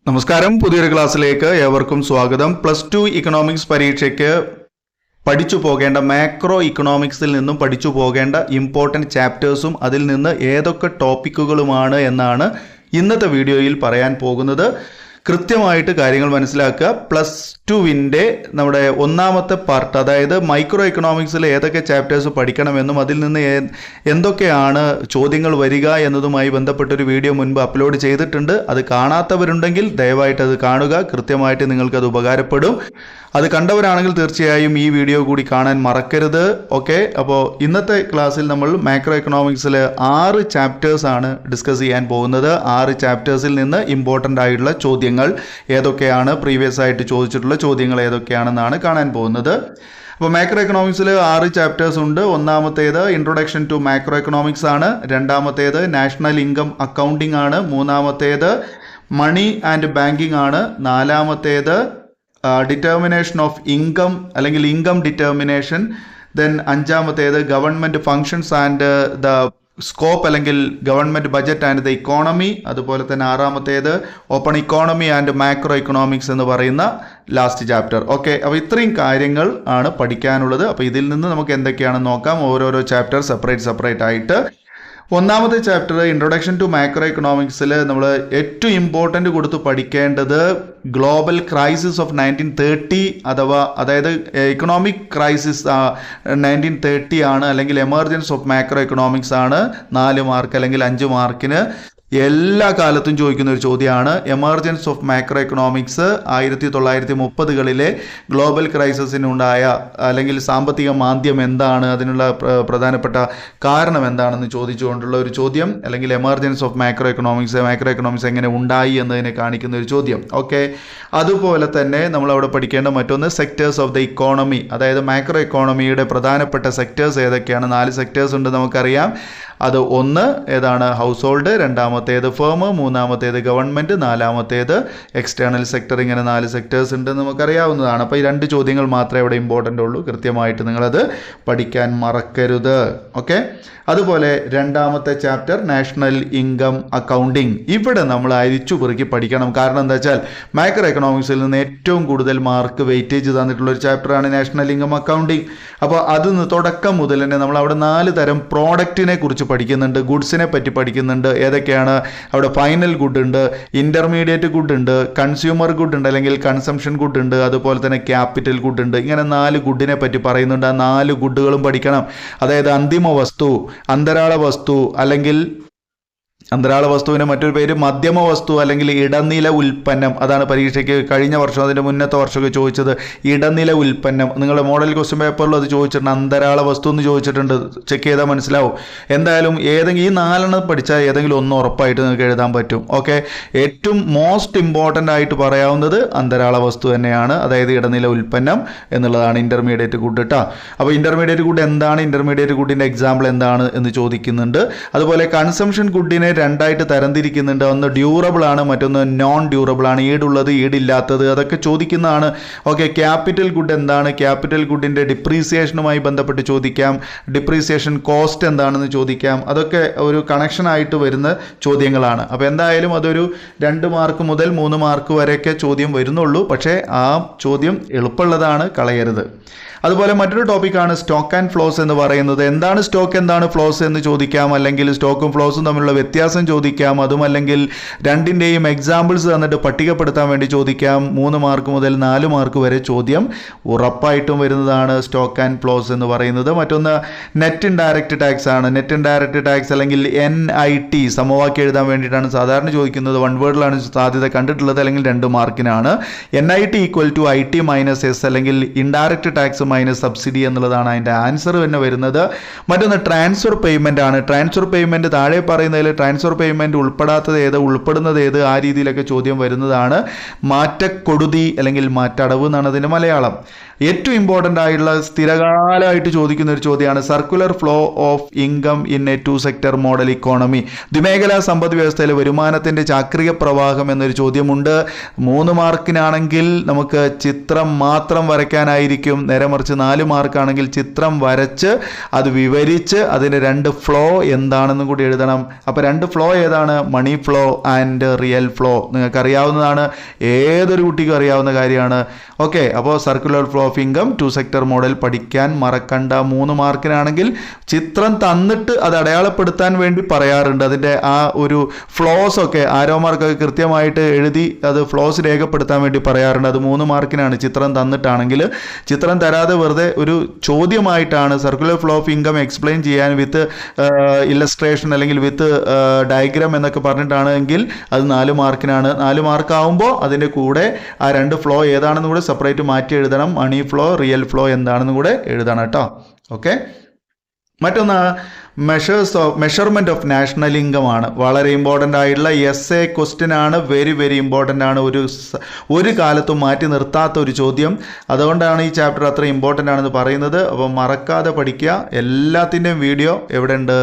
നമസ്കാരം, പുതിയൊരു ക്ലാസ്സിലേക്ക് ഏവർക്കും സ്വാഗതം. +2 ഇക്കണോമിക്സ് പരീക്ഷയ്ക്ക് പഠിച്ചു പോകേണ്ട മാക്രോ ഇക്കണോമിക്സിൽ നിന്നും പഠിച്ചു പോകേണ്ട ഇമ്പോർട്ടൻറ്റ് ചാപ്റ്റേഴ്സും അതിൽ നിന്ന് ഏതൊക്കെ ടോപ്പിക്കുകളുമാണ് എന്നാണ് ഇന്നത്തെ വീഡിയോയിൽ പറയാൻ പോകുന്നത്. കൃത്യമായിട്ട് കാര്യങ്ങൾ മനസ്സിലാക്കുക. +2വിൻ്റെ നമ്മുടെ ഒന്നാമത്തെ പാർട്ട്, അതായത് മൈക്രോ ഇക്കണോമിക്സിൽ ഏതൊക്കെ ചാപ്റ്റേഴ്സ് പഠിക്കണമെന്നും അതിൽ നിന്ന് എന്തൊക്കെയാണ് ചോദ്യങ്ങൾ വരിക എന്നതുമായി ബന്ധപ്പെട്ടൊരു വീഡിയോ മുൻപ് അപ്ലോഡ് ചെയ്തിട്ടുണ്ട്. അത് കാണാത്തവരുണ്ടെങ്കിൽ ദയവായിട്ട് അത് കാണുക. കൃത്യമായിട്ട് നിങ്ങൾക്കത് ഉപകാരപ്പെടും. അത് കണ്ടവരാണെങ്കിൽ തീർച്ചയായും ഈ വീഡിയോ കൂടി കാണാൻ മറക്കരുത്. ഓക്കെ, അപ്പോൾ ഇന്നത്തെ ക്ലാസ്സിൽ നമ്മൾ മാക്രോ ഇക്കണോമിക്സിൽ 6 ചാപ്റ്റേഴ്സാണ് ഡിസ്കസ് ചെയ്യാൻ പോകുന്നത്. 6 ചാപ്റ്റേഴ്സിൽ നിന്ന് ഇമ്പോർട്ടൻ്റ് ആയിട്ടുള്ള ചോദ്യങ്ങൾ ഏതൊക്കെയാണ്, പ്രീവിയസ് ആയിട്ട് ചോദിച്ചിട്ടുള്ള ചോദ്യങ്ങൾ ഏതൊക്കെയാണെന്നാണ് കാണാൻ പോകുന്നത്. അപ്പോൾ മാക്രോ എക്കണോമിക്സിൽ 6 ചാപ്റ്റേഴ്സ് ഉണ്ട്. ഒന്നാമത്തേത് ഇൻട്രൊഡക്ഷൻ ടു മാക്രോ എക്കണോമിക്സ് ആണ്. രണ്ടാമത്തേത് നാഷണൽ ഇൻകം അക്കൗണ്ടിംഗ് ആണ്. മൂന്നാമത്തേത് മണി ആൻഡ് ബാങ്കിങ് ആണ്. നാലാമത്തേത് ഡിറ്റർമിനേഷൻ ഓഫ് ഇൻകം അല്ലെങ്കിൽ ഇൻകം ഡിറ്റർമിനേഷൻ. ദെൻ അഞ്ചാമത്തേത് government functions and the scope അല്ലെങ്കിൽ government budget and the economy. അതുപോലെ തന്നെ ആറാമത്തേത് open economy and macro economics എന്ന് പറയുന്ന ലാസ്റ്റ് ചാപ്റ്റർ. ഓക്കെ, അപ്പോൾ ഇത്രയും കാര്യങ്ങൾ ആണ് പഠിക്കാനുള്ളത്. അപ്പോൾ ഇതിൽ നിന്ന് നമുക്ക് എന്തൊക്കെയാണെന്ന് നോക്കാം, ഓരോരോ ചാപ്റ്റർ സെപ്പറേറ്റ് ആയിട്ട്. ഒന്നാമത്തെ ചാപ്റ്റർ ഇൻട്രൊഡക്ഷൻ ടു മാക്രോ ഇക്കണോമിക്സിൽ നമ്മൾ ഏറ്റവും ഇമ്പോർട്ടൻ്റ് കൊടുത്ത് പഠിക്കേണ്ടത് ഗ്ലോബൽ ക്രൈസിസ് ഓഫ് 1930 അതായത് ഇക്കണോമിക് ക്രൈസിസ് 1930 ആണ്, അല്ലെങ്കിൽ എമർജൻസ് ഓഫ് മാക്രോ ഇക്കണോമിക്സ് ആണ്. 4 മാർക്ക് അല്ലെങ്കിൽ 5 മാർക്കിന് എല്ലാ കാലത്തും ചോദിക്കുന്ന ഒരു ചോദ്യമാണ്. എമർജൻസ് ഓഫ് മാക്രോ എക്കണോമിക്സ് 1930കളിലെ ഗ്ലോബൽ ക്രൈസിസിനുണ്ടായ അല്ലെങ്കിൽ സാമ്പത്തിക മാന്ദ്യം എന്താണ്, അതിനുള്ള പ്രധാനപ്പെട്ട കാരണം എന്താണെന്ന് ചോദിച്ചുകൊണ്ടുള്ള ഒരു ചോദ്യം, അല്ലെങ്കിൽ എമർജൻസ് ഓഫ് മാക്രോ എക്കണോമിക്സ് എങ്ങനെ ഉണ്ടായി എന്നതിനെ കാണിക്കുന്ന ഒരു ചോദ്യം. ഓക്കെ, അതുപോലെ തന്നെ നമ്മൾ അവിടെ പഠിക്കേണ്ട മറ്റൊന്ന് സെക്ടേഴ്സ് ഓഫ് ദ ഇക്കോണമി, അതായത് മാക്രോ എക്കോണമിയുടെ പ്രധാനപ്പെട്ട സെക്ടേഴ്സ് ഏതൊക്കെയാണ്. 4 സെക്ടേഴ്സ് ഉണ്ട് നമുക്കറിയാം. അത് ഒന്ന് ഏതാണ്, ഹൗസ് ഹോൾഡ്. രണ്ടാമത്തേത് ഫേം. മൂന്നാമത്തേത് ഗവൺമെൻറ്. നാലാമത്തേത് എക്സ്റ്റേണൽ സെക്ടർ. ഇങ്ങനെ 4 സെക്ടേഴ്സ് ഉണ്ടെന്ന് നമുക്കറിയാവുന്നതാണ്. അപ്പോൾ ഈ 2 ചോദ്യങ്ങൾ മാത്രമേ ഇവിടെ ഇമ്പോർട്ടൻ്റ് ഉള്ളൂ. കൃത്യമായിട്ട് നിങ്ങളത് പഠിക്കാൻ മറക്കരുത്. ഓക്കെ, അതുപോലെ രണ്ടാമത്തെ ചാപ്റ്റർ നാഷണൽ ഇൻകം അക്കൗണ്ടിങ്. ഇവിടെ നമ്മൾ അരിച്ചു പെറുക്കി പഠിക്കണം. കാരണം എന്താ വെച്ചാൽ മാക്രോ എക്കണോമിക്സിൽ നിന്ന് ഏറ്റവും കൂടുതൽ മാർക്ക് വെയിറ്റേജ് തന്നിട്ടുള്ള ഒരു ചാപ്റ്ററാണ് നാഷണൽ ഇൻകം അക്കൗണ്ടിങ്. അപ്പോൾ അതിന് തുടക്കം മുതൽ തന്നെ നമ്മൾ അവിടെ 4 തരം പ്രോഡക്റ്റിനെ കുറിച്ച് പഠിക്കുന്നുണ്ട്, ഗുഡ്സിനെ പറ്റി പഠിക്കുന്നുണ്ട്. ഏതൊക്കെയാണ് അവിടെ? ഫൈനൽ ഗുഡ് ഉണ്ട്, ഇൻ്റർമീഡിയറ്റ് ഗുഡ് ഉണ്ട്, കൺസ്യൂമർ ഗുഡ് ഉണ്ട് അല്ലെങ്കിൽ കൺസംഷൻ ഗുഡ് ഉണ്ട്, അതുപോലെ തന്നെ ക്യാപിറ്റൽ ഗുഡ് ഉണ്ട്. ഇങ്ങനെ 4 ഗുഡിനെ പറ്റി പറയുന്നുണ്ട്. ആ 4 ഗുഡുകളും പഠിക്കണം. അതായത് അന്തിമ വസ്തു, അന്തരാള വസ്തു, അല്ലെങ്കിൽ അന്തരാള വസ്തുവിൻ്റെ മറ്റൊരു പേര് മധ്യമ വസ്തു അല്ലെങ്കിൽ ഇടനില ഉൽപ്പന്നം. അതാണ് പരീക്ഷയ്ക്ക് കഴിഞ്ഞ വർഷം അതിൻ്റെ മുന്നത്തെ വർഷമൊക്കെ ചോദിച്ചത്, ഇടനില ഉൽപ്പന്നം. നിങ്ങളുടെ മോഡൽ ക്വസ്റ്റ്യൻ പേപ്പറിൽ അത് ചോദിച്ചിട്ടുണ്ട്. അന്തരാള വസ്തു എന്ന് ചോദിച്ചിട്ടുണ്ട്. ചെക്ക് ചെയ്താൽ മനസ്സിലാവും. എന്തായാലും ഈ 4 പഠിച്ചാൽ ഏതെങ്കിലും ഒന്ന് ഉറപ്പായിട്ട് നിങ്ങൾക്ക് എഴുതാൻ പറ്റും. ഓക്കെ, ഏറ്റവും മോസ്റ്റ് ഇമ്പോർട്ടൻ്റ് ആയിട്ട് പറയാവുന്നത് അന്തരാള വസ്തു തന്നെയാണ്, അതായത് ഇടനില ഉൽപ്പന്നം എന്നുള്ളതാണ്. ഇൻ്റർമീഡിയറ്റ് ഗുഡ് കേട്ടോ. അപ്പോൾ ഇൻ്റർമീഡിയറ്റ് ഗുഡ് എന്താണ്, ഇൻ്റർമീഡിയറ്റ് ഗുഡിൻ്റെ എക്സാമ്പിൾ എന്താണ് എന്ന് ചോദിക്കുന്നുണ്ട്. അതുപോലെ കൺസംഷൻ ഗുഡിനെ 2ആയിട്ട് തരംതിരിക്കുന്നുണ്ട്. ഒന്ന് ഡ്യൂറബിൾ ആണ്, മറ്റൊന്ന് നോൺ ഡ്യൂറബിൾ ആണ്. ഈടുള്ളത്, ഈടില്ലാത്തത്, അതൊക്കെ ചോദിക്കുന്നതാണ്. ഓക്കെ, ക്യാപിറ്റൽ ഗുഡ് എന്താണ്? ക്യാപിറ്റൽ ഗുഡിൻ്റെ ഡിപ്രീസിയേഷനുമായി ബന്ധപ്പെട്ട് ചോദിക്കാം. ഡിപ്രീസിയേഷൻ കോസ്റ്റ് എന്താണെന്ന് ചോദിക്കാം. അതൊക്കെ ഒരു കണക്ഷനായിട്ട് വരുന്ന ചോദ്യങ്ങളാണ്. അപ്പോൾ എന്തായാലും അതൊരു 2 മാർക്ക് മുതൽ 3 മാർക്ക് വരെയൊക്കെ ചോദ്യം വരുന്നുള്ളൂ. പക്ഷേ ആ ചോദ്യം എളുപ്പമുള്ളതാണ്, കളയരുത്. അതുപോലെ മറ്റൊരു ടോപ്പിക്കാണ് സ്റ്റോക്ക് ആൻഡ് ഫ്ലോസ് എന്ന് പറയുന്നത്. എന്താണ് സ്റ്റോക്ക്, എന്താണ് ഫ്ലോസ് എന്ന് ചോദിക്കാം. അല്ലെങ്കിൽ സ്റ്റോക്കും ഫ്ലോസും തമ്മിലുള്ള വ്യത്യാസം ചോദിക്കാം. അതുമല്ലെങ്കിൽ രണ്ടിൻ്റെയും എക്സാമ്പിൾസ് തന്നിട്ട് പട്ടികപ്പെടുത്താൻ വേണ്ടി ചോദിക്കാം. 3 മാർക്ക് മുതൽ 4 മാർക്ക് വരെ ചോദ്യം ഉറപ്പായിട്ടും വരുന്നതാണ് സ്റ്റോക്ക് ആൻഡ് ഫ്ലോസ് എന്ന് പറയുന്നത്. മറ്റൊന്ന് നെറ്റ് ഇൻഡയറക്റ്റ് ടാക്സ് ആണ്. നെറ്റ് ഇൻഡയറക്റ്റ് ടാക്സ് അല്ലെങ്കിൽ NIT സമവാക്യം എഴുതാൻ വേണ്ടിയിട്ടാണ് സാധാരണ ചോദിക്കുന്നത്. 1 വേർഡിലാണ് സാധ്യത കണ്ടിട്ടുള്ളത്, അല്ലെങ്കിൽ 2 മാർക്കിനാണ്. NIT = IT - S അല്ലെങ്കിൽ ഇൻഡയറക്റ്റ് ടാക്സ് മൈനസ് സബ്സിഡി എന്നുള്ളതാണ് അതിൻ്റെ ആൻസർ തന്നെ വരുന്നത്. മറ്റൊന്ന് ട്രാൻസ്ഫർ പേയ്മെൻ്റ് ആണ്. ട്രാൻസ്ഫർ പേയ്മെൻറ്റ് താഴെ പറയുന്നതിൽ ട്രാൻസ്ഫർ പേയ്മെൻറ്റ് ഉൾപ്പെടാത്തത് ഏത്, ഉൾപ്പെടുന്നത് ഏത്, ആ രീതിയിലൊക്കെ ചോദ്യം വരുന്നതാണ്. മാറ്റക്കൊടുതി അല്ലെങ്കിൽ മാറ്റടവ് എന്നാണ് അതിൻ്റെ മലയാളം. ഏറ്റവും ഇമ്പോർട്ടൻ്റ് ആയിട്ടുള്ള സ്ഥിരകാലമായിട്ട് ചോദിക്കുന്ന ഒരു ചോദ്യമാണ് circular flow of income in a 2 sector model economy. ദ്വിമേഖലാ സമ്പദ് വ്യവസ്ഥയിലെ വരുമാനത്തിൻ്റെ ചാക്രിക പ്രവാഹം എന്നൊരു ചോദ്യമുണ്ട്. 3 മാർക്കിനാണെങ്കിൽ നമുക്ക് ചിത്രം മാത്രം വരയ്ക്കാനായിരിക്കും, നേരെ മറിച്ച് 4 മാർക്കാണെങ്കിൽ ചിത്രം വരച്ച് അത് വിവരിച്ച് അതിൻ്റെ 2 ഫ്ലോ എന്താണെന്നും കൂടി എഴുതണം. അപ്പോൾ 2 ഫ്ലോ ഏതാണ്? Money flow and real flow. നിങ്ങൾക്ക് അറിയാവുന്നതാണ്, ഏതൊരു കുട്ടിക്കും അറിയാവുന്ന കാര്യമാണ്. ഓക്കെ, അപ്പോൾ circular flow of income 2 sector model പഠിക്കാൻ മറക്കണ്ട. 3 മാർക്കിനാണെങ്കിൽ ചിത്രം തന്നിട്ട് അത് അടയാളപ്പെടുത്താൻ വേണ്ടി പറയാറുണ്ട്. അതിൻ്റെ ആ ഒരു ഫ്ലോസ് ഒക്കെ ആരോ മാർക്കൊക്കെ കൃത്യമായിട്ട് എഴുതി അത് ഫ്ലോസ് രേഖപ്പെടുത്താൻ വേണ്ടി പറയാറുണ്ട്. അത് 3 മാർക്കിനാണ് ചിത്രം തന്നിട്ടാണെങ്കിൽ. ചിത്രം തരാതെ വെറുതെ ഒരു ചോദ്യമായിട്ടാണ് circular flow of income explain ചെയ്യാൻ വിത്ത് ഇല്ലസ്ട്രേഷൻ അല്ലെങ്കിൽ വിത്ത് ഡയഗ്രാം എന്നൊക്കെ പറഞ്ഞിട്ടാണെങ്കിൽ അത് 4 മാർക്കിനാണ്. 4 മാർക്ക് ആവുമ്പോൾ അതിൻ്റെ കൂടെ ആ 2 ഫ്ലോ ഏതാണെന്ന് കൂടെ സെപ്പറേറ്റ് മാറ്റി എഴുതണം. മണി ഫ്ലോ, റിയൽ ഫ്ലോ എന്താണെന്ന് കൂടെ എഴുതണം കേട്ടോ. ഓക്കെ, മറ്റൊന്ന് മെഷർമെൻറ്റ് ഓഫ് നാഷണൽ ഇൻകം ആണ്. വളരെ ഇമ്പോർട്ടൻ്റ് ആയിട്ടുള്ള എസ് ക്വസ്റ്റ്യൻ ആണ്. വെരി വെരി ഇമ്പോർട്ടൻ്റ് ആണ്. ഒരു കാലത്തും മാറ്റി നിർത്താത്ത ഒരു ചോദ്യം. അതുകൊണ്ടാണ് ഈ ചാപ്റ്റർ അത്ര ഇമ്പോർട്ടൻ്റ് ആണെന്ന് പറയുന്നത്. അപ്പോൾ മറക്കാതെ പഠിക്കുക. എല്ലാത്തിൻ്റെയും വീഡിയോ എവിടെ ഉണ്ട്?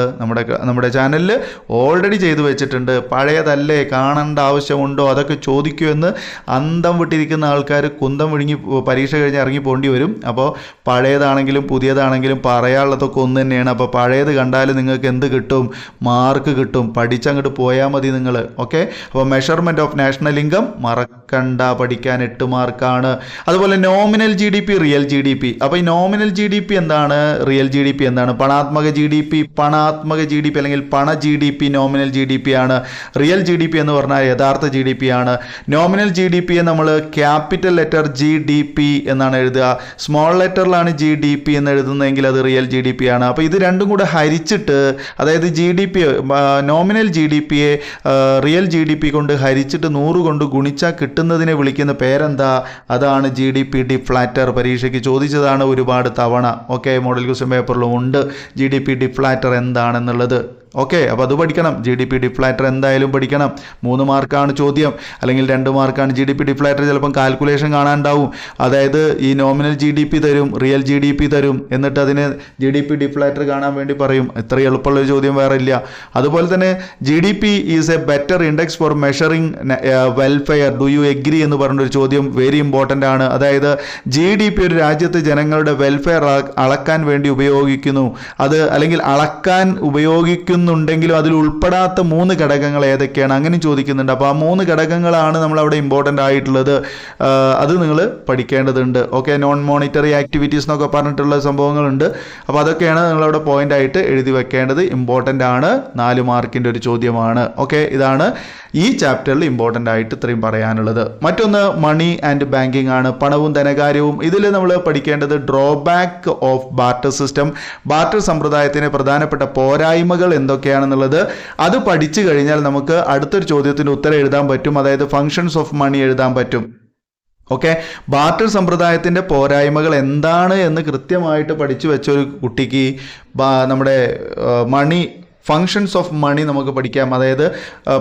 നമ്മുടെ ചാനലിൽ ഓൾറെഡി ചെയ്തു വെച്ചിട്ടുണ്ട്. പഴയതല്ലേ, കാണേണ്ട ആവശ്യമുണ്ടോ അതൊക്കെ ചോദിക്കുമെന്ന് അന്തം വിട്ടിരിക്കുന്ന ആൾക്കാർ കുന്തം വിഴുങ്ങി പരീക്ഷ കഴിഞ്ഞ് ഇറങ്ങി പോകേണ്ടി വരും. അപ്പോൾ പഴയതാണെങ്കിലും പുതിയതാണെങ്കിലും പറയാനുള്ളതൊക്കെ ഒന്ന് തന്നെയാണ്. അപ്പോൾ പഴയത് കണ്ടാൽ നിങ്ങൾക്ക് എന്ത് കിട്ടും? മാർക്ക് കിട്ടും. പഠിച്ചങ്ങോട്ട് പോയാൽ മതി നിങ്ങൾ. ഓക്കെ, അപ്പോൾ മെഷർമെൻറ്റ് ഓഫ് നാഷണൽ ഇൻകം മറക്കണ്ട, പഠിക്കാൻ 8 മാർക്കാണ്. അതുപോലെ nominal G D P, real G D P. അപ്പോൾ ഈ നോമിനൽ ജി ഡി പി എന്താണ്, റിയൽ ജി ഡി പി എന്താണ്? പണാത്മക ജി ഡി പി അല്ലെങ്കിൽ പണ G D P nominal G D P ആണ്. റിയൽ ജി ഡി പി എന്ന് പറഞ്ഞാൽ യഥാർത്ഥ ജി ഡി പി ആണ്. നോമിനൽ ജി ഡി പിയെ നമ്മൾ capital letter G D P എന്നാണ് എഴുതുക. സ്മോൾ ലെറ്ററിലാണ് ജി ഡി പി എന്ന് എഴുതുന്നതെങ്കിൽ അത് റിയൽ ജി ഡി പി ആണ്. അപ്പോൾ ഇത് രണ്ടും കൂടെ ഹരിച്ചിട്ട്, അതായത് G D P nominal G D പിയെ റിയൽ ജി ഡി പി കൊണ്ട് ഹരിച്ചിട്ട് 100 കൊണ്ട് ഗുണിച്ചാൽ കിട്ടുന്നതിനെ വിളിക്കുന്ന പേരെന്താ? അതാണ് ജി ഡി പി ഡിഫ്ലാറ്റർ. പരീക്ഷയ്ക്ക് ചോദിച്ചതാണ് ഒരുപാട് തവണ. ഓക്കെ, മോഡൽ ക്വസ്റ്റ്യൻ പേപ്പറിലും ഉണ്ട് ജി ഡി പി ഡിഫ്ലാറ്റർ എന്താണെന്നുള്ളത്. ഓക്കെ, അപ്പോൾ അത് പഠിക്കണം. ജി ഡി പി ഡിഫ്ലാറ്റർ എന്തായാലും പഠിക്കണം. 3 മാർക്കാണ് ചോദ്യം, അല്ലെങ്കിൽ 2 മാർക്കാണ്. ജി ഡി പി ഡിഫ്ലാറ്റർ ചിലപ്പം കാൽക്കുലേഷൻ കാണാനുണ്ടാവും. അതായത് ഈ നോമിനൽ ജി ഡി പി തരും, റിയൽ ജി ഡി പി തരും, എന്നിട്ട് അതിന് ജി ഡി പി ഡിഫ്ലാറ്റർ കാണാൻ വേണ്ടി പറയും. ഇത്ര എളുപ്പമുള്ളൊരു ചോദ്യം വേറെ ഇല്ല. അതുപോലെ തന്നെ G D P is A better index for measuring welfare. Do you agree എന്ന് പറഞ്ഞൊരു ചോദ്യം വെരി ഇമ്പോർട്ടൻ്റ് ആണ്. അതായത് ജി ഡി പി ഒരു രാജ്യത്ത് ജനങ്ങളുടെ വെൽഫെയർ അളക്കാൻ വേണ്ടി ഉപയോഗിക്കുന്നു. അത് അല്ലെങ്കിൽ അളക്കാൻ ഉപയോഗിക്കുന്നുണ്ടെങ്കിലും അതിൽ ഉൾപ്പെടാത്ത 3 ഘടകങ്ങൾ ഏതൊക്കെയാണ് അങ്ങനെ ചോദിക്കുന്നുണ്ട്. അപ്പോൾ ആ 3 ഘടകങ്ങളാണ് നമ്മളവിടെ ഇമ്പോർട്ടൻ്റ് ആയിട്ടുള്ളത്. അത് നിങ്ങൾ പഠിക്കേണ്ടതുണ്ട്. ഓക്കെ, നോൺ മോണിറ്ററി ആക്ടിവിറ്റീസ് എന്നൊക്കെ പറഞ്ഞിട്ടുള്ള സംഭവങ്ങളുണ്ട്. അപ്പോൾ അതൊക്കെയാണ് നിങ്ങളവിടെ പോയിന്റ് ആയിട്ട് എഴുതി വെക്കേണ്ടത്. ഇമ്പോർട്ടൻ്റ് ആണ്. 4 മാർക്കിൻ്റെ ഒരു ചോദ്യമാണ്. ഓക്കെ, ഇതാണ് ഈ ചാപ്റ്ററിൽ ഇമ്പോർട്ടൻ്റ് ആയിട്ട് ഇത്രയും പറയാനുള്ളത്. മറ്റൊന്ന് മണി ആൻഡ് ബാങ്കിങ് ആണ്. പണവും ധനകാര്യവും. ഇതിൽ നമ്മൾ പഠിക്കേണ്ടത് drawback of barter system. Barter സമ്പ്രദായത്തിന് പ്രധാനപ്പെട്ട പോരായ്മകൾ എന്തൊക്കെയാണെന്നുള്ളത് അത് പഠിച്ചു കഴിഞ്ഞാൽ നമുക്ക് അടുത്തൊരു ചോദ്യത്തിന് ഉത്തരം എഴുതാൻ പറ്റും. അതായത് ഫങ്ഷൻസ് ഓഫ് മണി എഴുതാൻ പറ്റും. ഓക്കെ, ബാർട്ടർ സമ്പ്രദായത്തിൻ്റെ പോരായ്മകൾ എന്താണ് എന്ന് കൃത്യമായിട്ട് പഠിച്ചു വെച്ചൊരു കുട്ടിക്ക് നമ്മുടെ ഫങ്ഷൻസ് ഓഫ് മണി നമുക്ക് പഠിക്കാം. അതായത്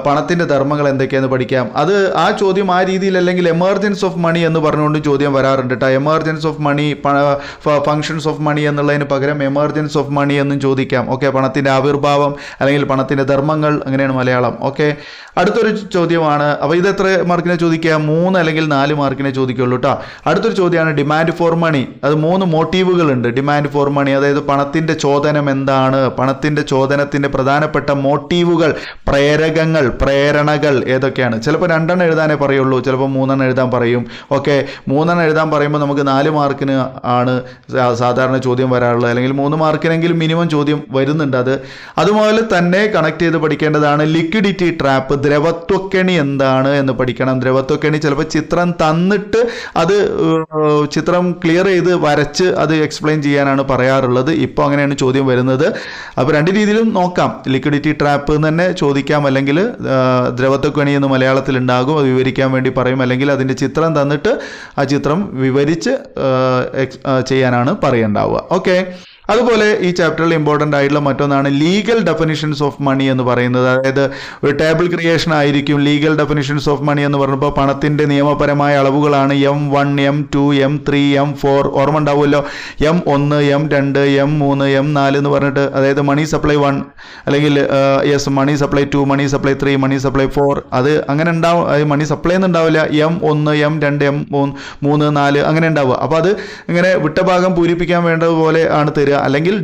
പണത്തിൻ്റെ ധർമ്മങ്ങൾ എന്തൊക്കെയാണെന്ന് പഠിക്കാം. അത് ആ ചോദ്യം ആ രീതിയിൽ, അല്ലെങ്കിൽ എമർജൻസ് ഓഫ് മണി എന്ന് പറഞ്ഞുകൊണ്ട് ചോദ്യം വരാറുണ്ട് കേട്ടോ. Emergence of money, functions of money എന്നുള്ളതിന് പകരം എമർജൻസ് ഓഫ് മണി എന്നും ചോദിക്കാം. ഓക്കെ, പണത്തിൻ്റെ ആവിർഭാവം അല്ലെങ്കിൽ പണത്തിൻ്റെ ധർമ്മങ്ങൾ, അങ്ങനെയാണ് മലയാളം. ഓക്കെ, അടുത്തൊരു ചോദ്യമാണ്. അപ്പോൾ ഇത് എത്ര മാർക്കിനെ ചോദിക്കുക? 3 അല്ലെങ്കിൽ 4 മാർക്കിനെ ചോദിക്കുള്ളൂ കേട്ടോ. അടുത്തൊരു ചോദ്യമാണ് ഡിമാൻഡ് ഫോർ മണി. അത് 3 മോട്ടീവുകളുണ്ട് ഡിമാൻഡ് ഫോർ മണി. അതായത് പണത്തിൻ്റെ ചോദനം എന്താണ്, പണത്തിൻ്റെ ചോദനത്തിൻ്റെ പ്രധാനപ്പെട്ട മോട്ടീവുകൾ, പ്രേരകങ്ങൾ, പ്രേരണകൾ ഏതൊക്കെയാണ്? ചിലപ്പോൾ 2 എഴുതാനേ പറയുള്ളൂ, ചിലപ്പോൾ 3 എഴുതാൻ പറയും. ഓക്കെ, 3 എഴുതാൻ പറയുമ്പോൾ നമുക്ക് 4 മാർക്കിന് ആണ് സാധാരണ ചോദ്യം വരാറുള്ളത്, അല്ലെങ്കിൽ 3 മാർക്കിനെങ്കിലും മിനിമം ചോദ്യം വരുന്നുണ്ട്. അതുപോലെ തന്നെ കണക്ട് ചെയ്ത് പഠിക്കേണ്ടതാണ് ലിക്വിഡിറ്റി ട്രാപ്പ്. ദ്രവത്വക്കെണി എന്താണ് എന്ന് പഠിക്കണം. ദ്രവത്വക്കെണി ചിലപ്പോൾ ചിത്രം തന്നിട്ട് അത് ചിത്രം ക്ലിയർ ചെയ്ത് വരച്ച് അത് എക്സ്പ്ലെയിൻ ചെയ്യാനാണ് പറയാറുള്ളത്. ഇപ്പോൾ അങ്ങനെയാണ് ചോദ്യം വരുന്നത്. അപ്പോൾ 2 രീതിയിലും നോക്കാം. ലിക്വിഡിറ്റി ട്രാപ്പ് എന്ന് തന്നെ ചോദിക്കാം, അല്ലെങ്കിൽ ദ്രവത്വക്കെണി എന്ന് മലയാളത്തിൽ ഉണ്ടാകും, അത് വിവരിക്കാൻ വേണ്ടി പറയും, അല്ലെങ്കിൽ അതിൻ്റെ ചിത്രം തന്നിട്ട് ആ ചിത്രം വിവരിച്ച് ചെയ്യാനാണ് പറയണ്ടാവുക. ഓക്കെ, അതുപോലെ ഈ ചാപ്റ്ററിൽ ഇമ്പോർട്ടൻ്റ് ആയിട്ടുള്ള മറ്റൊന്നാണ് ലീഗൽ ഡെഫിനിഷൻസ് ഓഫ് മണി എന്ന് പറയുന്നത്. അതായത് ഒരു ടേബിൾ ക്രിയേഷൻ ആയിരിക്കും. ലീഗൽ ഡെഫിനിഷൻസ് ഓഫ് മണി എന്ന് പറഞ്ഞപ്പോൾ പണത്തിൻ്റെ നിയമപരമായ അളവുകളാണ് M1, M2, M3, M4. ഓർമ്മ ഉണ്ടാവുമല്ലോ, M1, M2, M3, M4 എന്ന് പറഞ്ഞിട്ട്. അതായത് മണി സപ്ലൈ 1 അല്ലെങ്കിൽ money supply 2, money supply 3, money supply 4. അത് അങ്ങനെ ഉണ്ടാവും. മണി സപ്ലൈ ഒന്നും ഉണ്ടാവില്ല. M1, M2, M3, 4 അങ്ങനെ ഉണ്ടാവുക. അപ്പോൾ അത് ഇങ്ങനെ വിട്ട ഭാഗം പൂരിപ്പിക്കാൻ വേണ്ടതുപോലെ ആണ് തരിക. അല്ലെങ്കിൽ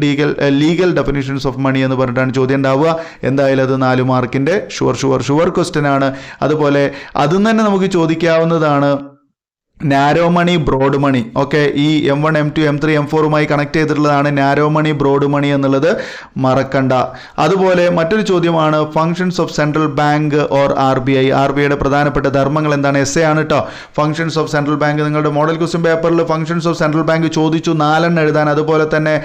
ലീഗൽ ഡെഫിനിഷൻസ് ഓഫ് മണി എന്ന് പറഞ്ഞിട്ടാണ് ചോദ്യം ഉണ്ടാവുക. എന്തായാലും അത് 4 മാർക്കിൻ്റെ ഷുവർ ക്വസ്റ്റ്യൻ ആണ്. അതുപോലെ അതും തന്നെ നമുക്ക് ചോദിക്കാവുന്നതാണ് നാരോ മണി, ബ്രോഡ് മണി. ഓക്കെ, ഈ M1, M2, M3, M4മായി കണക്ട് ചെയ്തിട്ടുള്ളതാണ് നാരോ മണി, ബ്രോഡ് മണി എന്നുള്ളത് മറക്കണ്ട. അതുപോലെ മറ്റൊരു ചോദ്യമാണ് functions of central bank or RBI. RBIയുടെ പ്രധാനപ്പെട്ട ധർമ്മങ്ങൾ എന്താണ്? എസ്സേ ആണ് കേട്ടോ. ഫങ്ഷൻസ് ഓഫ് സെൻട്രൽ ബാങ്ക് നിങ്ങളുടെ മോഡൽ ക്വസ്റ്റ്യൻ പേപ്പറിൽ ഫങ്ഷൻസ് ഓഫ് സെൻട്രൽ ബാങ്ക് ചോദിച്ചു, 4 എഴുതാൻ. അതുപോലെ തന്നെ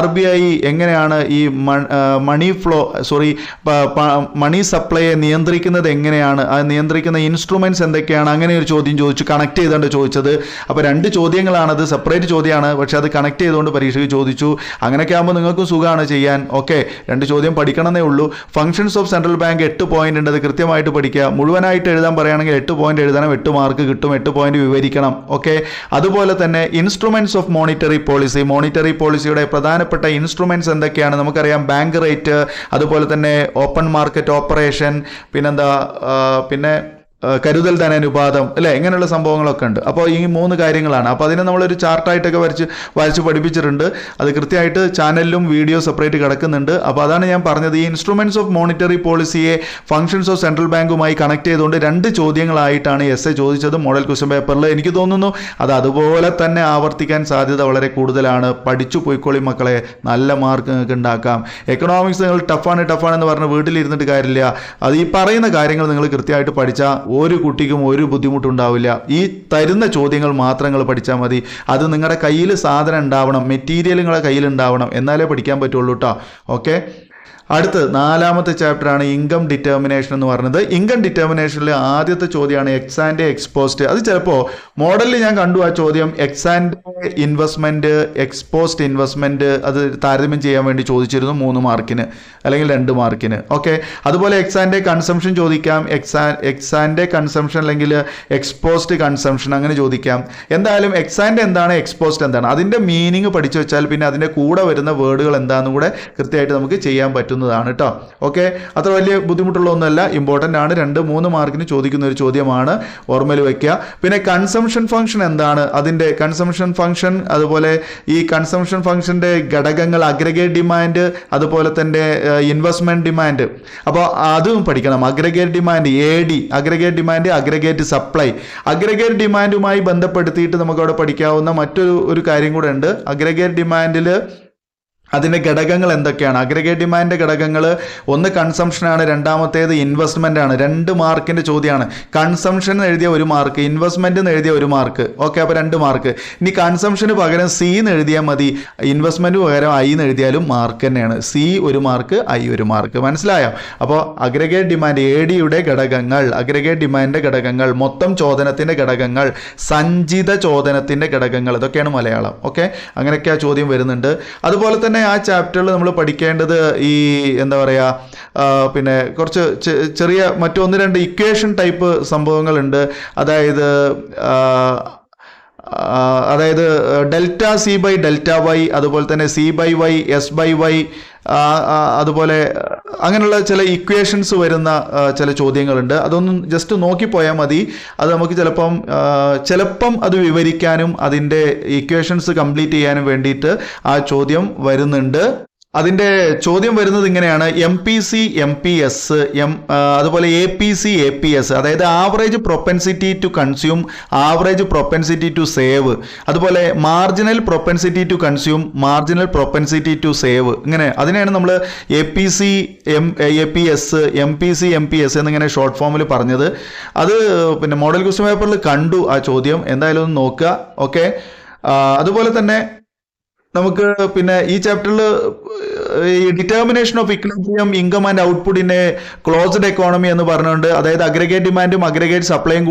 RBI എങ്ങനെയാണ് ഈ മണി സപ്ലൈയെ നിയന്ത്രിക്കുന്നത് എങ്ങനെയാണ്, അത് നിയന്ത്രിക്കുന്ന ഇൻസ്ട്രുമെന്റ്സ് എന്തൊക്കെയാണ്, അങ്ങനെ ഒരു ചോദ്യം ചോദിച്ചു. കണക്ട് ചെയ്തുകൊണ്ട് ചോദിച്ചത്. അപ്പോൾ 2 ചോദ്യങ്ങളാണത്, സെപ്പറേറ്റ് ചോദ്യമാണ്, പക്ഷെ അത് കണക്ട് ചെയ്തുകൊണ്ട് പരീക്ഷയ്ക്ക് ചോദിച്ചു. അങ്ങനെയൊക്കെ ആകുമ്പോൾ നിങ്ങൾക്കും സുഖമാണ് ചെയ്യാൻ. ഓക്കെ, 2 ചോദ്യം പഠിക്കണമെന്നേ ഉള്ളൂ. Functions of central bank 8 point ഉണ്ട്, അത് കൃത്യമായിട്ട് പഠിക്കുക. മുഴുവനായിട്ട് എഴുതാൻ പറയുകയാണെങ്കിൽ 8 പോയിന്റ് എഴുതണം, 8 മാർക്ക് കിട്ടും, 8 പോയിന്റ് വിവരിക്കണം. ഓക്കെ, അതുപോലെ തന്നെ ഇൻസ്ട്രുമെന്റ്സ് ഓഫ് മോണിറ്ററി പോളിസിയുടെ പ്രധാനപ്പെട്ട ഇൻസ്ട്രുമെന്റ്സ് എന്തൊക്കെയാണ് നമുക്കറിയാം. ബാങ്ക് റേറ്റ്, അതുപോലെ തന്നെ ഓപ്പൺ മാർക്കറ്റ് ഓപ്പറേഷൻ, പിന്നെ കരുതൽ ധനാനുപാതം അല്ലേ, ഇങ്ങനെയുള്ള സംഭവങ്ങളൊക്കെ ഉണ്ട്. അപ്പോൾ ഈ 3 കാര്യങ്ങളാണ്. അപ്പോൾ അതിനെ നമ്മളൊരു ചാർട്ടായിട്ടൊക്കെ വരച്ച് പഠിപ്പിച്ചിട്ടുണ്ട്. അത് കൃത്യമായിട്ട് ചാനലിലും വീഡിയോ സെപ്പറേറ്റ് കിടക്കുന്നുണ്ട്. അപ്പോൾ അതാണ് ഞാൻ പറഞ്ഞത്, ഈ ഇൻസ്ട്രുമെന്റ്സ് ഓഫ് മോണിറ്ററി പോളിസിയെ ഫങ്ഷൻസ് ഓഫ് സെൻട്രൽ ബാങ്കുമായി കണക്ട് ചെയ്തുകൊണ്ട് 2 ചോദ്യങ്ങളായിട്ടാണ് എസ്സേ ചോദിച്ചത് മോഡൽ ക്വസ്റ്റ്യൻ പേപ്പറിൽ. എനിക്ക് തോന്നുന്നു അത് അതുപോലെ തന്നെ ആവർത്തിക്കാൻ സാധ്യത വളരെ കൂടുതലാണ്. പഠിച്ചു പോയിക്കോളി മക്കളെ, നല്ല മാർക്ക് നിങ്ങൾക്ക് ഉണ്ടാക്കാം. എക്കണോമിക്സ് നിങ്ങൾ ടഫാണ് എന്ന് പറഞ്ഞ് വീട്ടിലിരുന്നിട്ട് കാര്യമില്ല. അത് ഈ പറയുന്ന കാര്യങ്ങൾ നിങ്ങൾ കൃത്യമായിട്ട് പഠിച്ചാൽ ഒരു കുട്ടിക്കും ഒരു ബുദ്ധിമുട്ടുണ്ടാവില്ല. ഈ തരുന്ന ചോദ്യങ്ങൾ മാത്രം നിങ്ങൾ പഠിച്ചാൽ മതി. അത് നിങ്ങളുടെ കയ്യിൽ സാധനം ഉണ്ടാവണം, മെറ്റീരിയൽ നിങ്ങളുടെ കയ്യിൽ ഉണ്ടാവണം, എന്നാലേ പഠിക്കാൻ പറ്റുള്ളൂ കേട്ടോ. ഓക്കെ, അടുത്ത് 4ാമത്തെ ചാപ്റ്ററാണ് ഇൻകം ഡിറ്റർമിനേഷൻ എന്ന് പറയുന്നത്. ഇൻകം ഡിറ്റർമിനേഷനിൽ ആദ്യത്തെ ചോദ്യമാണ് എക്സ് ആൻഡ് എക്സ്പോസ്റ്റ്. അത് ചിലപ്പോൾ മോഡലിൽ ഞാൻ കണ്ടു ആ ചോദ്യം, X and investment, ex post investment അത് താരതമ്യം ചെയ്യാൻ വേണ്ടി ചോദിച്ചിരുന്നു 3 മാർക്കിന് അല്ലെങ്കിൽ 2 മാർക്കിന്. ഓക്കെ, അതുപോലെ എക്സ് ആൻഡ് കൺസംഷൻ ചോദിക്കാം, എക്സ് ആൻഡ് കൺസംഷൻ അല്ലെങ്കിൽ എക്സ്പോസ്റ്റ് കൺസംഷൻ അങ്ങനെ ചോദിക്കാം. എന്തായാലും എക്സ് ആൻഡ് എന്താണ്, എക്സ്പോസ്റ്റ് എന്താണ്, അതിൻ്റെ മീനിങ് പഠിച്ചു വെച്ചാൽ പിന്നെ അതിൻ്റെ കൂടെ വരുന്ന വേർഡുകൾ എന്താണെന്നും കൂടെ കൃത്യമായിട്ട് നമുക്ക് ചെയ്യാൻ പറ്റും ട്ടോ. ഓക്കെ, അത്ര വലിയ ബുദ്ധിമുട്ടുള്ള ഒന്നുമല്ല, ഇമ്പോർട്ടൻ്റ് ആണ്. 2-3 മാർക്കിന് ചോദിക്കുന്ന ഒരു ചോദ്യമാണ്, ഓർമ്മയിൽ വയ്ക്കുക. പിന്നെ കൺസംഷൻ ഫംഗ്ഷൻ എന്താണ്, അതിൻ്റെ കൺസംഷൻ ഫംഗ്ഷൻ, അതുപോലെ ഈ കൺസംഷൻ ഫംഗ്ഷൻ്റെ ഘടകങ്ങൾ, അഗ്രഗേറ്റ് ഡിമാൻഡ്, അതുപോലെ തന്നെ ഇൻവെസ്റ്റ്മെൻറ്റ് ഡിമാൻഡ്. അപ്പോൾ അതും പഠിക്കണം. Aggregate demand, AD, aggregate demand, aggregate supply. Aggregate ഡിമാൻഡുമായി ബന്ധപ്പെടുത്തിയിട്ട് നമുക്കവിടെ പഠിക്കാവുന്ന മറ്റൊരു കാര്യം കൂടെ ഉണ്ട്. അഗ്രഗേറ്റ് ഡിമാൻഡിൽ അതിൻ്റെ ഘടകങ്ങൾ എന്തൊക്കെയാണ്? അഗ്രഗേറ്റ് ഡിമാൻഡിൻ്റെ ഘടകങ്ങൾ, ഒന്ന് കൺസംഷനാണ്, രണ്ടാമത്തേത് ഇൻവെസ്റ്റ്മെൻ്റ് ആണ്. 2 മാർക്കിൻ്റെ ചോദ്യമാണ്. കൺസംഷൻ എഴുതിയ 1 മാർക്ക്, ഇൻവെസ്റ്റ്മെൻറ്റ് എന്ന് എഴുതിയ 1 മാർക്ക്. ഓക്കെ, അപ്പോൾ 2 മാർക്ക്. ഇനി കൺസംഷന് പകരം C എന്ന് എഴുതിയാൽ മതി, ഇൻവെസ്റ്റ്മെൻറ്റ് പകരം I എന്ന് എഴുതിയാലും മാർക്ക് തന്നെയാണ്. C 1 mark, I 1 mark. മനസ്സിലായോ? അപ്പോൾ അഗ്രഗേറ്റ് ഡിമാൻഡ്, ADയുടെ ഘടകങ്ങൾ, അഗ്രഗേറ്റ് ഡിമാൻഡിൻ്റെ ഘടകങ്ങൾ, മൊത്തം ചോദനത്തിൻ്റെ ഘടകങ്ങൾ, സഞ്ചിത ചോദനത്തിൻ്റെ ഘടകങ്ങൾ, ഇതൊക്കെയാണ് മലയാളം. ഓക്കെ, അങ്ങനെയൊക്കെ ആ ചോദ്യം വരുന്നുണ്ട്. അതുപോലെ തന്നെ ആ ചാപ്റ്ററിൽ നമ്മൾ പഠിക്കേണ്ടത് ഈ എന്താ പറയുക, പിന്നെ കുറച്ച് ചെറിയ മറ്റു 1-2 ഇക്വേഷൻ ടൈപ്പ് സംഭവങ്ങളുണ്ട്. അതായത് delta C by delta Y, അതുപോലെ തന്നെ C by Y, S by Y, അതുപോലെ അങ്ങനെയുള്ള ചില ഇക്വേഷൻസ് വരുന്ന ചില ചോദ്യങ്ങളുണ്ട്. അതൊന്നും ജസ്റ്റ് നോക്കിപ്പോയാൽ മതി. അത് നമുക്ക് ചിലപ്പം അത് വിവരിക്കാനും അതിൻ്റെ ഇക്വേഷൻസ് കംപ്ലീറ്റ് ചെയ്യാനും വേണ്ടിയിട്ട് ആ ചോദ്യം വരുന്നുണ്ട്. അതിൻ്റെ ചോദ്യം വരുന്നത് ഇങ്ങനെയാണ്: MPC MPS, അതുപോലെ APC APS, അതായത് average propensity to consume, average propensity to save, അതുപോലെ marginal propensity to consume, marginal propensity to save. ഇങ്ങനെ അതിനെയാണ് നമ്മൾ APC APS, MPC MPS എന്നിങ്ങനെ ഷോർട്ട് ഫോമിൽ പറഞ്ഞത്. അത് പിന്നെ മോഡൽ ക്വസ്റ്റ്യൻ പേപ്പറിൽ കണ്ടു ആ ചോദ്യം, എന്തായാലും ഒന്ന് നോക്കുക. ഓക്കെ, അതുപോലെ തന്നെ നമുക്ക് പിന്നെ ഈ ചാപ്റ്ററിൽ ഈ determination of equilibrium income and output in A closed economy എന്ന് പറഞ്ഞുകൊണ്ട്, അതായത് അഗ്രഗേറ്റ് ഡിമാൻഡും അഗ്രഗേറ്റ് സപ്ലൈയും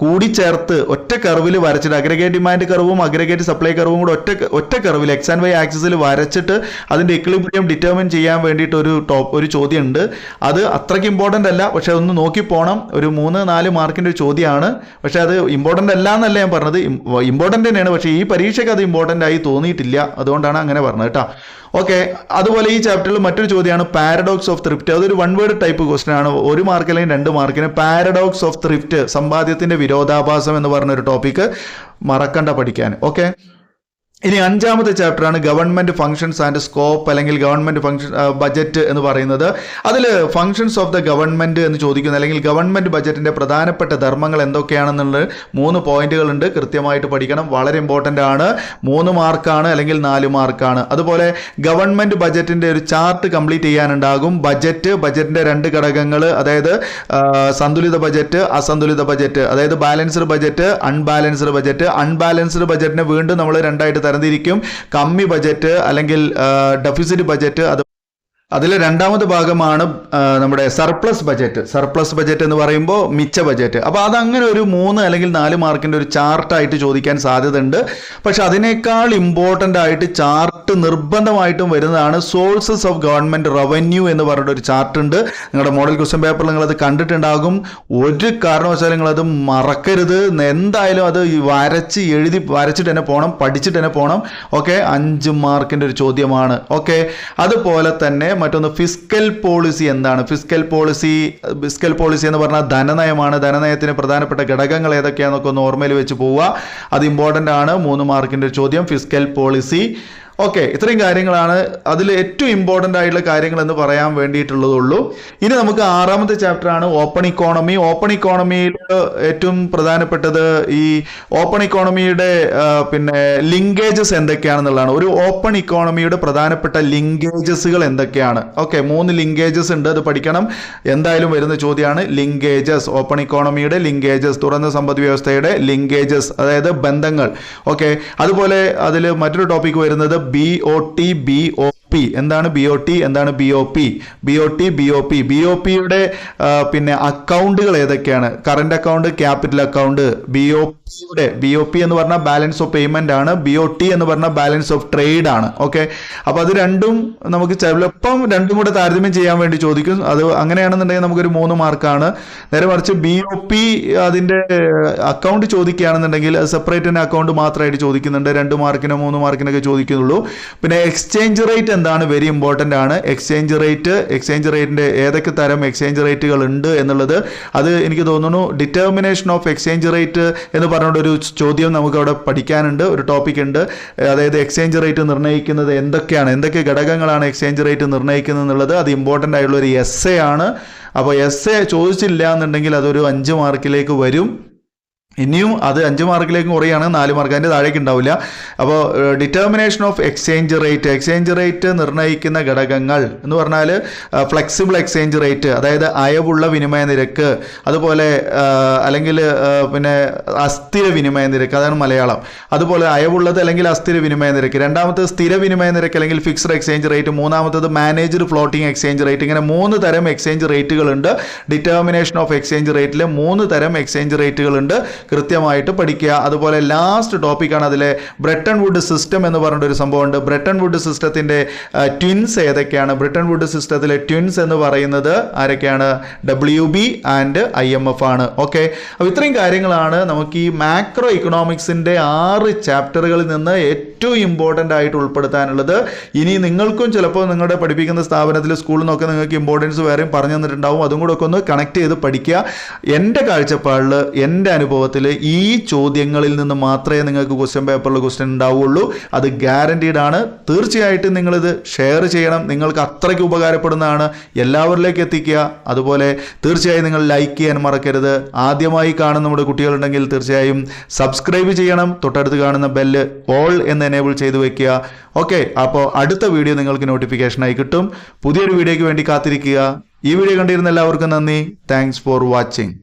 കൂടി ചേർത്ത് ഒറ്റ കർവിൽ വരച്ചിട്ട്, അഗ്രഗേറ്റ് ഡിമാൻഡ് കർവും അഗ്രഗേറ്റ് സപ്ലൈ കർവും കൂടെ ഒറ്റ കർവിൽ എക്സ് ആൻഡ് വൈ ആക്സിസിൽ വരച്ചിട്ട് അതിന്റെ ഇക്വിലിബ്രിയം ഡിറ്റർമിൻ ചെയ്യാൻ വേണ്ടിയിട്ട് ഒരു ചോദ്യം ഉണ്ട്. അത് അത്രയ്ക്ക് ഇമ്പോർട്ടൻ്റ് അല്ല, പക്ഷെ അതൊന്ന് നോക്കി പോകണം. ഒരു 3-4 മാർക്കിന്റെ ഒരു ചോദ്യമാണ്. പക്ഷെ അത് ഇമ്പോർട്ടൻ്റ് അല്ല എന്നല്ല ഞാൻ പറഞ്ഞത്, ഇമ്പോർട്ടൻ്റ് തന്നെയാണ്. പക്ഷേ ഈ പരീക്ഷയ്ക്ക് അത് ഇമ്പോർട്ടൻ്റ് ആയി തോന്നിയിട്ടില്ല, അതുകൊണ്ടാണ് അങ്ങനെ പറഞ്ഞത് കേട്ടോ. ഓക്കെ, അതുപോലെ ഈ ചാപ്റ്ററിൽ മറ്റൊരു ചോദ്യമാണ് പാരഡോക്സ് ഓഫ് ത്രിഫ്റ്റ്. അതൊരു 1 വേർഡ് ടൈപ്പ് ക്വസ്റ്റൻ ആണ്, 1 മാർക്ക് അല്ലെങ്കിൽ 2 മാർക്കിന്. പാരഡോക്സ് ഓഫ് ത്രിഫ്റ്റ്, സമ്പാദ്യത്തിന്റെ വിരോധാഭാസം എന്ന് പറഞ്ഞൊരു ടോപ്പിക്ക് മറക്കണ്ട പഠിക്കാൻ. ഓക്കെ, ഇനി 5ാമത്തെ ചാപ്റ്ററാണ് ഗവൺമെന്റ് ഫംഗ്ഷൻസ് ആൻഡ് സ്കോപ്പ്, അല്ലെങ്കിൽ ഗവൺമെന്റ് ഫംഗ്ഷൻ ബജറ്റ് എന്ന് പറയുന്നത്. അതിൽ ഫംഗ്ഷൻസ് ഓഫ് ദ ഗവൺമെന്റ് എന്ന് ചോദിക്കുന്നത്, അല്ലെങ്കിൽ ഗവൺമെന്റ് ബജറ്റിന്റെ പ്രധാനപ്പെട്ട ധർമ്മങ്ങൾ എന്തൊക്കെയാണെന്നുള്ളത് 3 പോയിന്റുകളുണ്ട്, കൃത്യമായിട്ട് പഠിക്കണം. വളരെ ഇമ്പോർട്ടൻ്റ് ആണ്. 3 മാർക്കാണ് അല്ലെങ്കിൽ 4 മാർക്കാണ്. അതുപോലെ ഗവൺമെന്റ് ബജറ്റിന്റെ ഒരു ചാർട്ട് കംപ്ലീറ്റ് ചെയ്യാനുണ്ടാകും. ബജറ്റിന്റെ 2 ഘടകങ്ങൾ, അതായത് സന്തുലിത ബജറ്റ്, അസന്തുലിത ബജറ്റ്, അതായത് balanced budget, unbalanced budget. Unbalanced ബജറ്റിനെ വീണ്ടും നമ്മൾ 2ആയിട്ട് തരംതിരിക്കും. കമ്മി ബജറ്റ് അല്ലെങ്കിൽ ഡെഫിസിറ്റ് ബജറ്റ്. അതിൽ 2ാമത് ഭാഗമാണ് നമ്മുടെ സർപ്ലസ് ബജറ്റ് എന്ന് പറയുമ്പോൾ മിച്ച ബജറ്റ്. അപ്പോൾ അതങ്ങനെ ഒരു 3 അല്ലെങ്കിൽ 4 മാർക്കിൻ്റെ ഒരു ചാർട്ടായിട്ട് ചോദിക്കാൻ സാധ്യതയുണ്ട്. പക്ഷെ അതിനേക്കാൾ ഇമ്പോർട്ടൻ്റ് ആയിട്ട് ചാർട്ട് നിർബന്ധമായിട്ടും വരുന്നതാണ് സോഴ്സസ് ഓഫ് ഗവൺമെൻറ് റവന്യൂ എന്ന് പറഞ്ഞിട്ട് ഒരു ചാർട്ട് ഉണ്ട്. നിങ്ങളുടെ മോഡൽ ക്വസ്റ്റ്യൻ പേപ്പറിൽ നിങ്ങളത് കണ്ടിട്ടുണ്ടാകും. ഒരു കാരണവശാലും നിങ്ങളത് മറക്കരുത്. എന്തായാലും അത് വരച്ചിട്ട് തന്നെ പോകണം, പഠിച്ചിട്ട് തന്നെ പോകണം. ഓക്കെ, 5 മാർക്കിൻ്റെ ഒരു ചോദ്യമാണ്. ഓക്കെ, അതുപോലെ തന്നെ മറ്റൊന്ന് ഫിസ്ക്കൽ പോളിസി എന്താണ്? ഫിസ്ക്കൽ പോളിസി എന്ന് പറഞ്ഞാൽ ധനനയമാണ്. ധനനയത്തിന് പ്രധാനപ്പെട്ട ഘടകങ്ങൾ ഏതൊക്കെയാണെന്നൊക്കെ ഒന്ന് ഓർമ്മയിൽ വെച്ച് പോവുക. അത് ഇമ്പോർട്ടൻ്റ് ആണ്. 3 മാർക്കിൻ്റെ ചോദ്യം ഫിസ്ക്കൽ പോളിസി. ഓക്കെ, ഇത്രയും കാര്യങ്ങളാണ് അതിൽ ഏറ്റവും ഇമ്പോർട്ടൻ്റ് ആയിട്ടുള്ള കാര്യങ്ങൾ എന്ന് പറയാൻ വേണ്ടിയിട്ടുള്ളതുള്ളൂ. ഇനി നമുക്ക് 6ാമത്തെ ചാപ്റ്ററാണ് ഓപ്പൺ ഇക്കോണമി. ഓപ്പൺ ഇക്കോണമിയിൽ ഏറ്റവും പ്രധാനപ്പെട്ടത് ഈ ഓപ്പൺ ഇക്കോണമിയുടെ ലിങ്കേജസ് എന്തൊക്കെയാണെന്നുള്ളതാണ്. ഒരു ഓപ്പൺ ഇക്കോണമിയുടെ പ്രധാനപ്പെട്ട ലിങ്കേജസുകൾ എന്തൊക്കെയാണ്? ഓക്കെ, 3 ലിങ്കേജസ് ഉണ്ട്, അത് പഠിക്കണം. എന്തായാലും വരുന്ന ചോദ്യമാണ് ലിങ്കേജസ്. ഓപ്പൺ ഇക്കോണമിയുടെ ലിങ്കേജസ്, തുറന്ന സമ്പദ് വ്യവസ്ഥയുടെ ലിങ്കേജസ്, അതായത് ബന്ധങ്ങൾ. ഓക്കെ, അതുപോലെ അതിൽ മറ്റൊരു ടോപ്പിക് വരുന്നത് BOT. എന്താണ് BOT? എന്താണ് BOP? BOPയുടെ അക്കൗണ്ടുകൾ ഏതൊക്കെയാണ്? Current account, capital account. BOP എന്ന് പറഞ്ഞാൽ ബാലൻസ് ഓഫ് പേയ്മെന്റ് ആണ്. BOT എന്ന് പറഞ്ഞാൽ ബാലൻസ് ഓഫ് ട്രേഡ് ആണ്. ഓക്കെ, അപ്പോൾ അത് രണ്ടും നമുക്ക് ചിലപ്പം രണ്ടും കൂടെ താരതമ്യം ചെയ്യാൻ വേണ്ടി ചോദിക്കും. അത് അങ്ങനെയാണെന്നുണ്ടെങ്കിൽ നമുക്കൊരു 3 മാർക്കാണ്. നേരെ മറിച്ച് BOP അതിന്റെ അക്കൗണ്ട് ചോദിക്കുകയാണെന്നുണ്ടെങ്കിൽ അത് സെപ്പറേറ്റ് തന്നെ അക്കൗണ്ട് മാത്രമായിട്ട് ചോദിക്കുന്നുണ്ട്. 2 മാർക്കിനോ 3 മാർക്കിനൊക്കെ ചോദിക്കുന്നുള്ളൂ. പിന്നെ എക്സ്ചേഞ്ച് റേറ്റ് എന്താണ്? വെരി ഇമ്പോർട്ടൻ്റ് ആണ്. എക്സ്ചേഞ്ച് റേറ്റിന്റെ ഏതൊക്കെ തരം എക്സ്ചേഞ്ച് റേറ്റുകൾ ഉണ്ട് എന്നുള്ളത് അത് എനിക്ക് തോന്നുന്നു ഡിറ്റർമിനേഷൻ ഓഫ് എക്സ്ചേഞ്ച് റേറ്റ് എന്ന് പറഞ്ഞുകൊണ്ടൊരു ചോദ്യം നമുക്ക് അവിടെ പഠിക്കാനുണ്ട്. ഒരു ടോപ്പിക് ഉണ്ട്, അതായത് എക്സ്ചേഞ്ച് റേറ്റ് നിർണ്ണയിക്കുന്നത് എന്തൊക്കെ ഘടകങ്ങളാണ് എക്സ്ചേഞ്ച് റേറ്റ് നിർണ്ണയിക്കുന്നത് എന്നുള്ളത്. അത് ഇമ്പോർട്ടൻ്റ് ആയിട്ടുള്ള ഒരു എസ്സേ ആണ്. അപ്പോൾ എസ്സേ ചോദിച്ചില്ല എന്നുണ്ടെങ്കിൽ അതൊരു 5 മാർക്കിലേക്ക് വരും. ഇനിയും അത് 5 മാർക്കിലേക്ക് കുറയാണ്, 4 മാർക്ക് അതിൻ്റെ താഴേക്ക് ഉണ്ടാവില്ല. അപ്പോൾ ഡിറ്റർമിനേഷൻ ഓഫ് എക്സ്ചേഞ്ച് റേറ്റ് നിർണ്ണയിക്കുന്ന ഘടകങ്ങൾ എന്ന് പറഞ്ഞാൽ ഫ്ലെക്സിബിൾ എക്സ്ചേഞ്ച് റേറ്റ്, അതായത് അയവുള്ള വിനിമയ നിരക്ക്, അതുപോലെ അല്ലെങ്കിൽ അസ്ഥിര വിനിമയ നിരക്ക്, അതാണ് മലയാളം. അതുപോലെ അയവുള്ളത് അല്ലെങ്കിൽ അസ്ഥിര വിനിമയ നിരക്ക്. 2ാമത്തത് സ്ഥിര വിനിമയ നിരക്ക് അല്ലെങ്കിൽ ഫിക്സ്ഡ് എക്സ്ചേഞ്ച് റേറ്റ്. 3ാമത്തത് മാനേജ്ഡ് ഫ്ലോട്ടിംഗ് എക്സ്ചേഞ്ച് റേറ്റ്. ഇങ്ങനെ 3 തരം എക്സ്ചേഞ്ച് റേറ്റുകളുണ്ട്. ഡിറ്റർമിനേഷൻ ഓഫ് എക്സ്ചേഞ്ച് റേറ്റിൽ 3 തരം എക്സ്ചേഞ്ച് റേറ്റുകളുണ്ട്, കൃത്യമായിട്ട് പഠിക്കുക. അതുപോലെ ലാസ്റ്റ് ടോപ്പിക്കാണ് അതിലെ ബ്രെട്ടൺ വുഡ് സിസ്റ്റം എന്ന് പറഞ്ഞൊരു സംഭവമുണ്ട്. ബ്രെട്ടൺ വുഡ് സിസ്റ്റത്തിന്റെ ട്വിൻസ് ഏതൊക്കെയാണ്? ബ്രെട്ടൺ വുഡ് സിസ്റ്റത്തിലെ ട്വിൻസ് എന്ന് പറയുന്നത് ആരൊക്കെയാണ്? WB ആൻഡ് IMF ആണ്. ഓക്കെ, അപ്പോൾ ഇത്രയും കാര്യങ്ങളാണ് നമുക്ക് ഈ മാക്രോ ഇക്കണോമിക്സിന്റെ 6 ചാപ്റ്ററുകളിൽ നിന്ന് ഏറ്റവും ഇമ്പോർട്ടൻ്റ് ആയിട്ട് ഉൾപ്പെടുത്താനുള്ളത്. ഇനി നിങ്ങൾക്കും ചിലപ്പോൾ നിങ്ങളുടെ പഠിപ്പിക്കുന്ന സ്ഥാപനത്തിൽ സ്കൂളിൽ നിന്നൊക്കെ നിങ്ങൾക്ക് ഇമ്പോർട്ടൻസ് വേറെയും പറഞ്ഞു തന്നിട്ടുണ്ടാവും. അതും കൂടെ ഒക്കെ ഒന്ന് കണക്ട് ചെയ്ത് പഠിക്കുക. എൻ്റെ കാഴ്ചപ്പാടിൽ, എൻ്റെ അനുഭവത്തിൽ ഈ ചോദ്യങ്ങളിൽ നിന്ന് മാത്രമേ നിങ്ങൾക്ക് ക്വസ്റ്റ്യൻ പേപ്പറിൽ ക്വസ്റ്റ്യൻ ഉണ്ടാവുള്ളൂ. അത് ഗ്യാരണ്ടീഡ് ആണ്. തീർച്ചയായിട്ടും നിങ്ങളിത് ഷെയർ ചെയ്യണം. നിങ്ങൾക്ക് അത്രയ്ക്ക് ഉപകാരപ്പെടുന്നതാണ്. എല്ലാവരിലേക്ക് എത്തിക്കുക. അതുപോലെ തീർച്ചയായും നിങ്ങൾ ലൈക്ക് ചെയ്യാൻ മറക്കരുത്. ആദ്യമായി കാണുന്ന നമ്മുടെ കുട്ടികളുണ്ടെങ്കിൽ തീർച്ചയായും സബ്സ്ക്രൈബ് ചെയ്യണം. തൊട്ടടുത്ത് കാണുന്ന ബെല്ല് ഓൾ എന്ന് എനേബിൾ ചെയ്ത് വെക്കുക. ഓക്കെ, അപ്പോൾ അടുത്ത വീഡിയോ നിങ്ങൾക്ക് നോട്ടിഫിക്കേഷനായി കിട്ടും. പുതിയൊരു വീഡിയോയ്ക്ക് വേണ്ടി കാത്തിരിക്കുക. ഈ വീഡിയോ കണ്ടിരുന്ന എല്ലാവർക്കും നന്ദി. Thanks for watching.